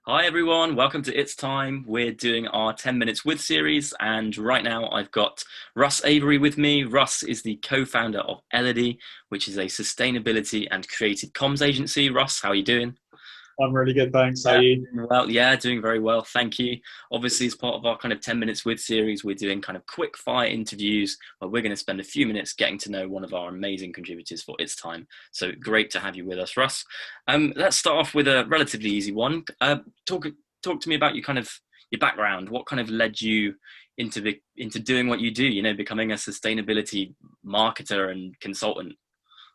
Hi everyone, welcome to It's Time. We're doing our 10 Minutes With series, and right now I've got Russ Avery with me. Russ is the co-founder of Elodie, which is a sustainability and creative comms agency. Russ, how are you doing? I'm really good, thanks. How are Yeah, you? doing well. Yeah, doing very well. Thank you. Obviously, as part of our kind of 10 Minutes With series, we're doing kind of quick fire interviews where we're going to spend a few minutes getting to know one of our amazing contributors for It's Time. So great to have you with us, Russ. Let's start off with a relatively easy one. Talk to me about your background. What kind of led you into doing what you do, becoming a sustainability marketer and consultant?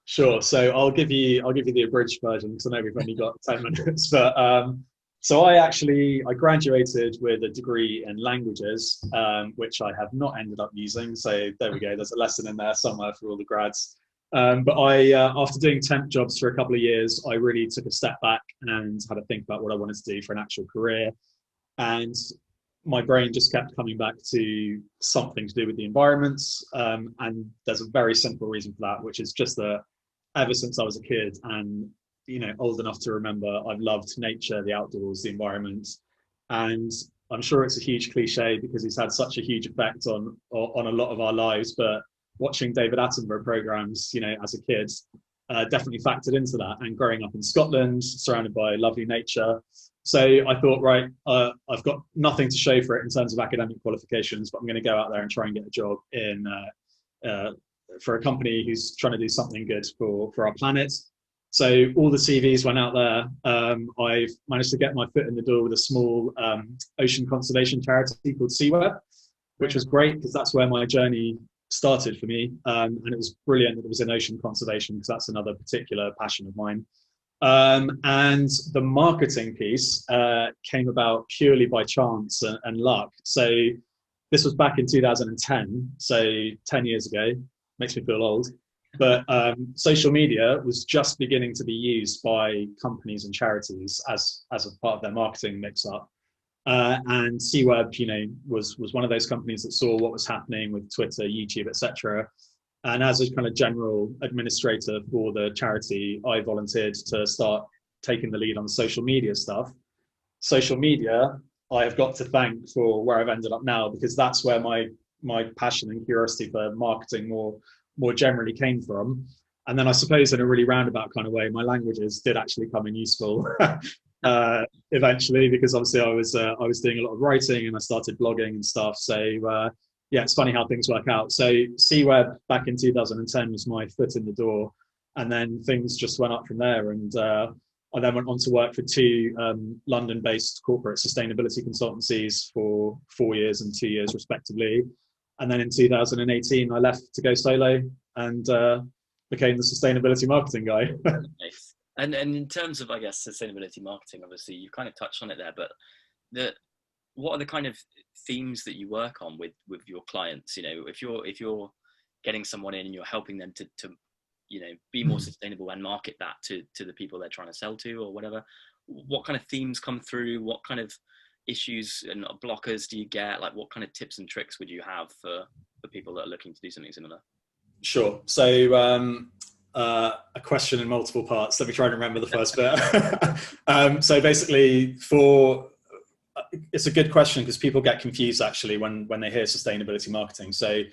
Sure. So I'll give you the abridged version because I know we've only got 10 minutes. So I graduated with a degree in languages, which I have not ended up using. So there we go. There's a lesson in there somewhere for all the grads. But after doing temp jobs for a couple of years, I really took a step back and had to think about what I wanted to do for an actual career. And my brain just kept coming back to something to do with the environment. And there's a very simple reason for that, which is just that ever since I was a kid and old enough to remember, I've loved nature, the outdoors, the environment, and I'm sure it's a huge cliche because he's had such a huge effect on a lot of our lives. But watching David Attenborough programs, as a kid, definitely factored into that. And growing up in Scotland, surrounded by lovely nature, so I thought, right, I've got nothing to show for it in terms of academic qualifications, but I'm going to go out there and try and get a job in for a company who's trying to do something good for our planet. So all the CVs went out there. I've managed to get my foot in the door with a small ocean conservation charity called SeaWeb, which was great because that's where my journey started for me. And it was brilliant that it was in ocean conservation because that's another particular passion of mine. And the marketing piece came about purely by chance and luck. So this was back in 2010, so 10 years ago. Makes me feel old. But social media was just beginning to be used by companies and charities as a part of their marketing mix-up. And CWeb, was one of those companies that saw what was happening with Twitter, YouTube, etc. And as a kind of general administrator for the charity, I volunteered to start taking the lead on the social media stuff. Social media, I have got to thank for where I've ended up now because that's where my passion and curiosity for marketing more generally came from. And then I suppose in a really roundabout kind of way, my languages did actually come in useful eventually because obviously I was doing a lot of writing and I started blogging and stuff. So yeah, it's funny how things work out. So CWeb back in 2010 was my foot in the door, and then things just went up from there. And I then went on to work for two London-based corporate sustainability consultancies for 4 years and 2 years respectively. And then in 2018, I left to go solo and became the sustainability marketing guy. Nice. And in terms of, I guess, sustainability marketing, obviously you kind of touched on it there, but the what are the kind of themes that you work on with your clients? If you're getting someone in and you're helping them to be more sustainable and market that to the people they're trying to sell to or whatever, what kind of themes come through? What kind of issues and blockers do you get? Like, what kind of tips and tricks would you have for people that are looking to do something similar? Sure. So a question in multiple parts. Let me try and remember the first bit. So basically, it's a good question because people get confused actually when they hear sustainability marketing. So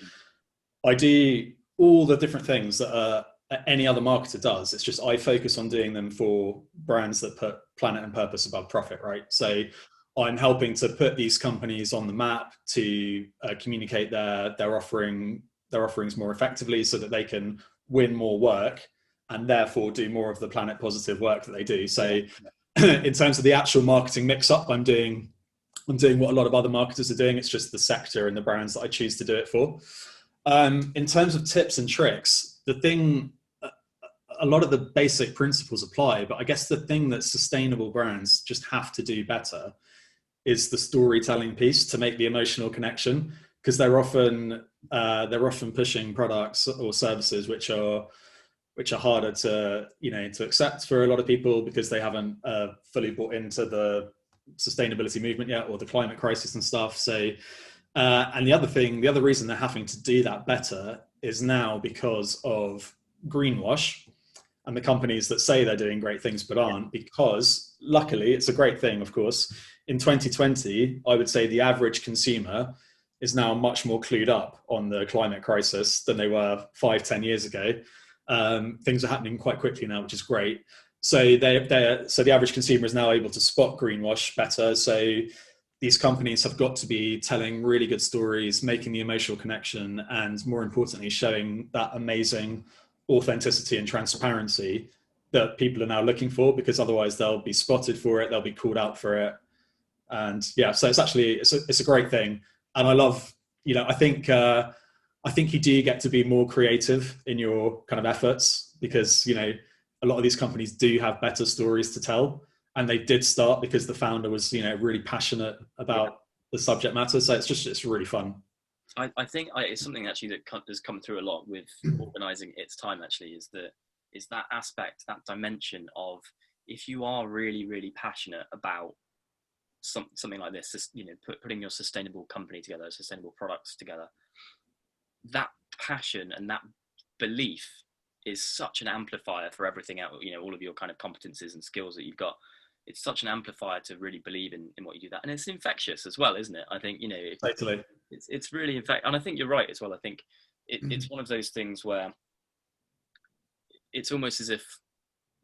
I do all the different things that any other marketer does. It's just I focus on doing them for brands that put planet and purpose above profit, right? So I'm helping to put these companies on the map to communicate their offerings more effectively so that they can win more work and therefore do more of the planet positive work that they do. So in terms of the actual marketing mix up, I'm doing what a lot of other marketers are doing. It's just the sector and the brands that I choose to do it for. In terms of tips and tricks, a lot of the basic principles apply, but I guess the thing that sustainable brands just have to do better is the storytelling piece to make the emotional connection, because they're often pushing products or services which are harder to accept for a lot of people because they haven't fully bought into the sustainability movement yet or the climate crisis and stuff. So and the other reason they're having to do that better is now because of greenwash. and the companies that say they're doing great things but aren't, because luckily it's a great thing, of course. In 2020, I would say the average consumer is now much more clued up on the climate crisis than they were 5-10 years ago. Things are happening quite quickly now, which is great. So so the average consumer is now able to spot greenwash better. So these companies have got to be telling really good stories, making the emotional connection, and more importantly, showing that amazing authenticity and transparency that people are now looking for, because otherwise they'll be spotted for it, they'll be called out for it. And yeah, so it's actually, it's a great thing. And I love, I think you do get to be more creative in your kind of efforts, because, a lot of these companies do have better stories to tell. And they did start because the founder was, really passionate about the subject matter. So it's really fun. I think it's something actually that has come through a lot with organizing It's Time, actually, is that aspect, that dimension of, if you are really, really passionate about something like this, putting your sustainable company together, sustainable products together, that passion and that belief is such an amplifier for everything else, all of your kind of competencies and skills that you've got. It's such an amplifier to really believe in what you do, that, and it's infectious as well, isn't it? I think, Totally. It's really and I think you're right as well. I think it's one of those things where it's almost as if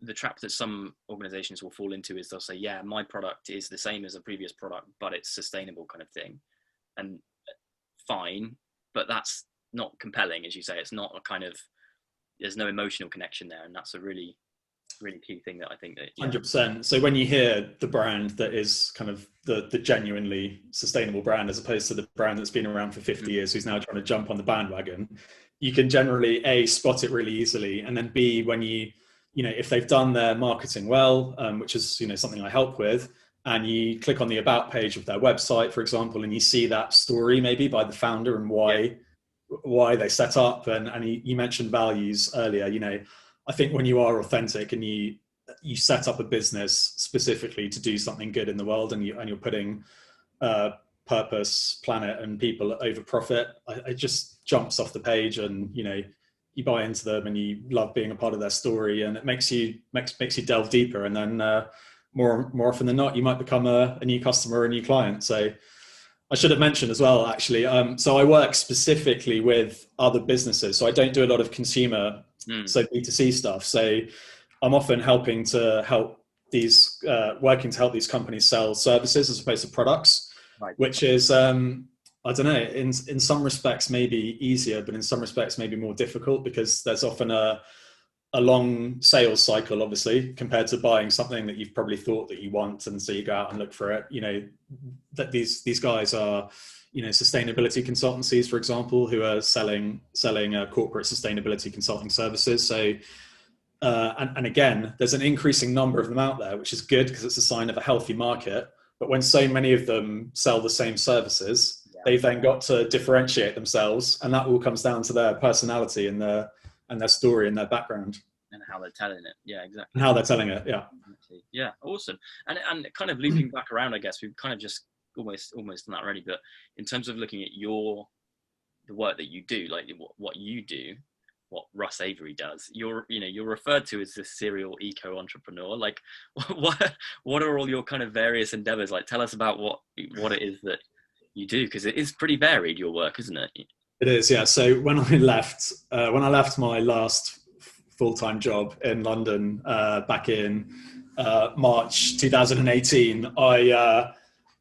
the trap that some organizations will fall into is they'll say, yeah, my product is the same as a previous product, but it's sustainable, kind of thing. And fine, but that's not compelling, as you say. It's not a kind of, there's no emotional connection there. And that's a really, really key thing that I think that 100%. So when you hear the brand that is kind of the genuinely sustainable brand, as opposed to the brand that's been around for 50 years who's now trying to jump on the bandwagon, you can generally A, spot it really easily, and then B, when if they've done their marketing well, which is something I help with, and you click on the about page of their website, for example, and you see that story maybe by the founder and why they set up, and you mentioned values earlier. I think when you are authentic and you set up a business specifically to do something good in the world, and you're putting purpose, planet, and people over profit, it just jumps off the page, and you buy into them and you love being a part of their story, and it makes you delve deeper, and then more often than not you might become a new customer, a new client. So I should have mentioned as well, actually, so I work specifically with other businesses, so I don't do a lot of consumer so B2C stuff. So I'm often working to help these companies sell services as opposed to products, right, which is I don't know, in some respects maybe easier, but in some respects maybe more difficult, because there's often a long sales cycle, obviously, compared to buying something that you've probably thought that you want, and so you go out and look for it. That these guys are, sustainability consultancies, for example, who are selling corporate sustainability consulting services. So and again, there's an increasing number of them out there, which is good because it's a sign of a healthy market. But when so many of them sell the same services, they've then got to differentiate themselves, and that all comes down to their personality and their story and their background, and how they're telling it. Yeah, exactly. And how they're telling it. Yeah, awesome. And kind of looping back around, I guess we've kind of just almost done that already. But in terms of looking at the work that you do, like what you do, what Russ Avery does, you're referred to as this serial eco-entrepreneur. Like, what are all your kind of various endeavors? Like, tell us about what it is that you do, because it is pretty varied, your work, isn't it? It is, yeah. So when I left my last full-time job in London back in March 2018,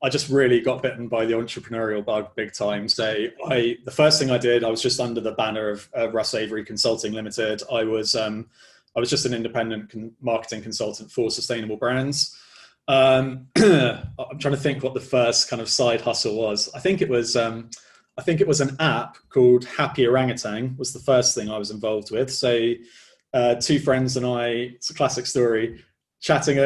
I just really got bitten by the entrepreneurial bug big time. So the first thing I did, I was just under the banner of Russ Avery Consulting Limited. I was just an independent marketing consultant for sustainable brands. I'm trying to think what the first kind of side hustle was. I think it was an app called Happy Orangutan was the first thing I was involved with. So two friends and I, it's a classic story, chatting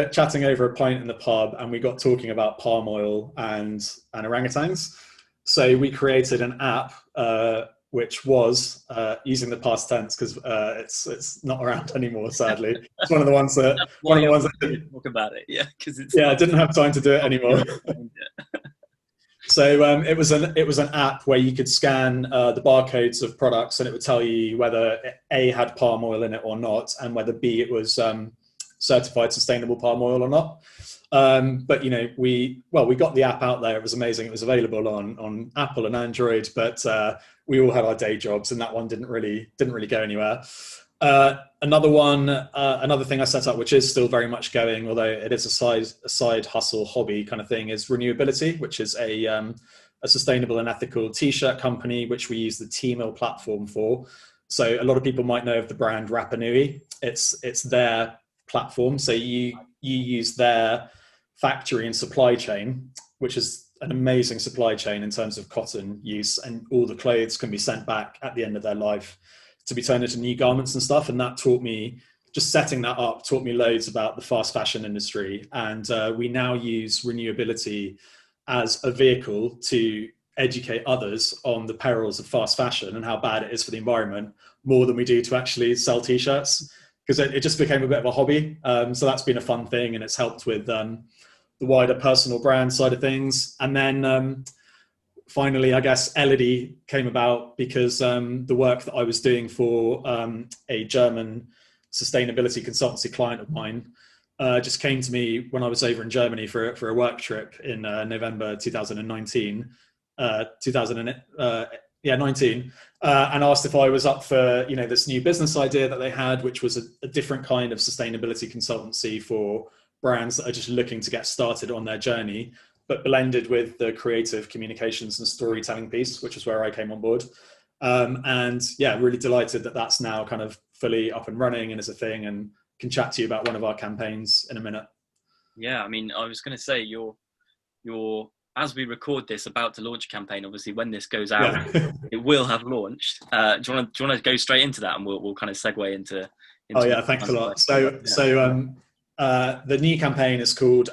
over a pint in the pub, and we got talking about palm oil and orangutans. So we created an app which was using the past tense, because it's not around anymore, sadly. It's one of the ones that didn't talk about it, yeah, because I didn't have time to do it anymore. So it was an app where you could scan the barcodes of products, and it would tell you whether A had palm oil in it or not, and whether B it was certified sustainable palm oil or not. But you know, we got the app out there. It was amazing. It was available on Apple and Android, but we all had our day jobs, and that one didn't really go anywhere. Another thing I set up, which is still very much going, although it is a side hustle hobby kind of thing, is Renewability, which is a sustainable and ethical t-shirt company, which we use the T-Mill platform for. So a lot of people might know of the brand Rapa Nui. It's their platform. So you use their factory and supply chain, which is an amazing supply chain in terms of cotton use, and all the clothes can be sent back at the end of their life to be turned into new garments and stuff. And that taught me, just setting that up taught me loads about the fast fashion industry. And we now use Renewability as a vehicle to educate others on the perils of fast fashion and how bad it is for the environment, more than we do to actually sell t-shirts, because it just became a bit of a hobby. So that's been a fun thing, and it's helped with the wider personal brand side of things. And then finally, I guess Elodie came about because the work that I was doing for a German sustainability consultancy client of mine just came to me when I was over in Germany for a work trip in November 2019, 19, and asked if I was up for, you know, this new business idea that they had, which was a different kind of sustainability consultancy for brands that are just looking to get started on their journey, but blended with the creative communications and storytelling piece, which is where I came on board. And yeah, really delighted that that's now kind of fully up and running and is a thing, and can chat to you about one of our campaigns in a minute. Yeah, I mean, I was going to say you're as we record this, about to launch a campaign. Obviously, when this goes out, Yeah. it will have launched. Do you want to go straight into that, and we'll kind of segue into Oh yeah, thanks a lot. The new campaign is called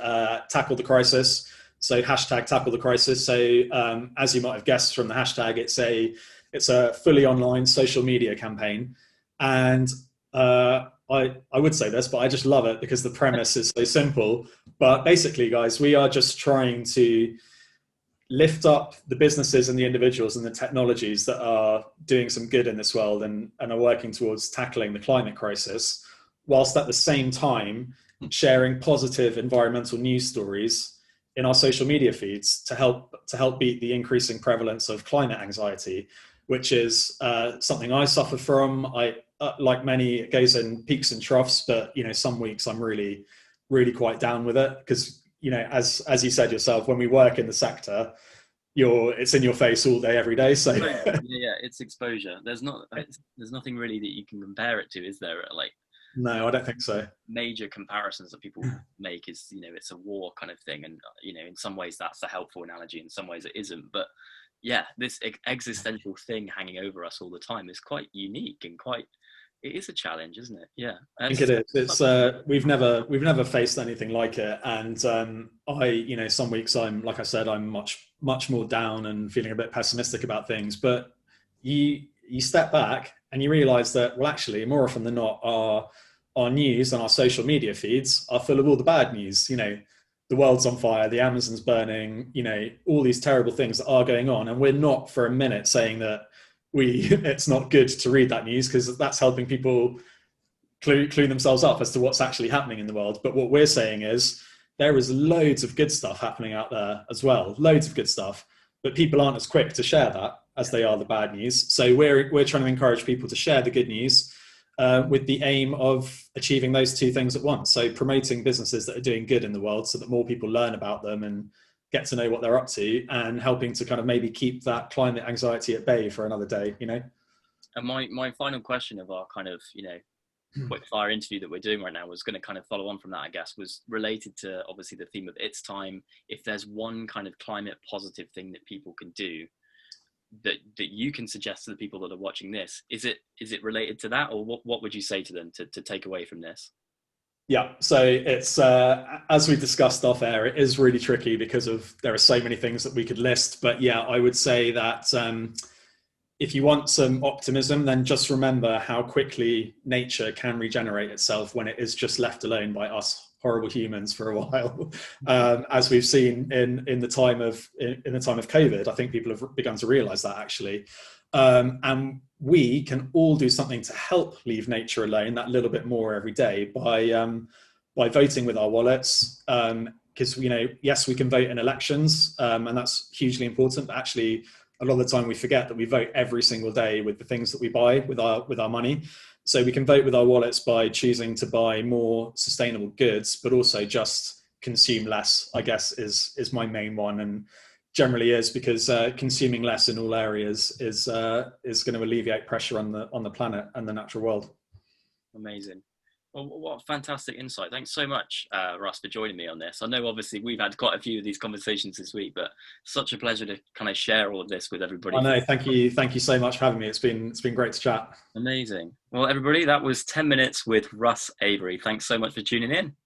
Tackle the Crisis. So hashtag Tackle the Crisis. So as you might have guessed from the hashtag, it's a fully online social media campaign, and I would say this, but I just love it because the premise is so simple. But basically, guys, we are just trying to lift up the businesses and the individuals and the technologies that are doing some good in this world and are working towards tackling the climate crisis, whilst at the same time sharing positive environmental news stories in our social media feeds to help beat the increasing prevalence of climate anxiety, which is something I suffer from. Like many, it goes in peaks and troughs, but you know, some weeks I'm really quite down with it, because you know, as you said yourself, when we work in the sector, it's in your face all day, every day. So yeah, it's exposure. There's nothing really that you can compare it to, is there? Like, no, I don't think so. Major comparisons that people make is, you know, it's a war kind of thing, and you know, in some ways that's a helpful analogy, in some ways it isn't. But yeah, this existential thing hanging over us all the time is quite unique and it is a challenge, isn't it? Yeah, I think it is. It's we've never faced anything like it, and you know, some weeks like I said, I'm much more down and feeling a bit pessimistic about things. But you step back and you realise that, well, actually, more often than not, our news and our social media feeds are full of all the bad news. You know, the world's on fire, the Amazon's burning. You know, all these terrible things that are going on, and we're not for a minute saying that it's not good to read that news, because that's helping people clue themselves up as to what's actually happening in the world. But what we're saying is there is loads of good stuff happening out there as well, loads of good stuff, but people aren't as quick to share that as they are the bad news. So we're trying to encourage people to share the good news with the aim of achieving those two things at once. So promoting businesses that are doing good in the world so that more people learn about them and get to know what they're up to, and helping to kind of maybe keep that climate anxiety at bay for another day, you know? And my final question of our kind of, you know, quick fire interview that we're doing right now was going to kind of follow on from that, I guess, was related to obviously the theme of It's Time. If there's one kind of climate positive thing that people can do that you can suggest to the people that are watching this, is it related to that, or what would you say to them to take away from this? Yeah, so it's as we discussed off air, it is really tricky because there are so many things that we could list. But yeah, I would say that if you want some optimism, then just remember how quickly nature can regenerate itself when it is just left alone by us horrible humans for a while, as we've seen in the time of COVID. I think people have begun to realise that actually, and we can all do something to help leave nature alone that little bit more every day by voting with our wallets. Because yes, we can vote in elections, and that's hugely important. But actually, a lot of the time we forget that we vote every single day with the things that we buy with our money. So we can vote with our wallets by choosing to buy more sustainable goods, but also just consume less, I guess, is my main one, and generally is, because consuming less in all areas is going to alleviate pressure on the planet and the natural world. Amazing. Well, what a fantastic insight. Thanks so much, Russ, for joining me on this. I know obviously we've had quite a few of these conversations this week, but such a pleasure to kind of share all of this with everybody. I know. Thank you so much for having me. It's been great to chat. Amazing. Well, everybody, that was 10 minutes with Russ Avery. Thanks so much for tuning in.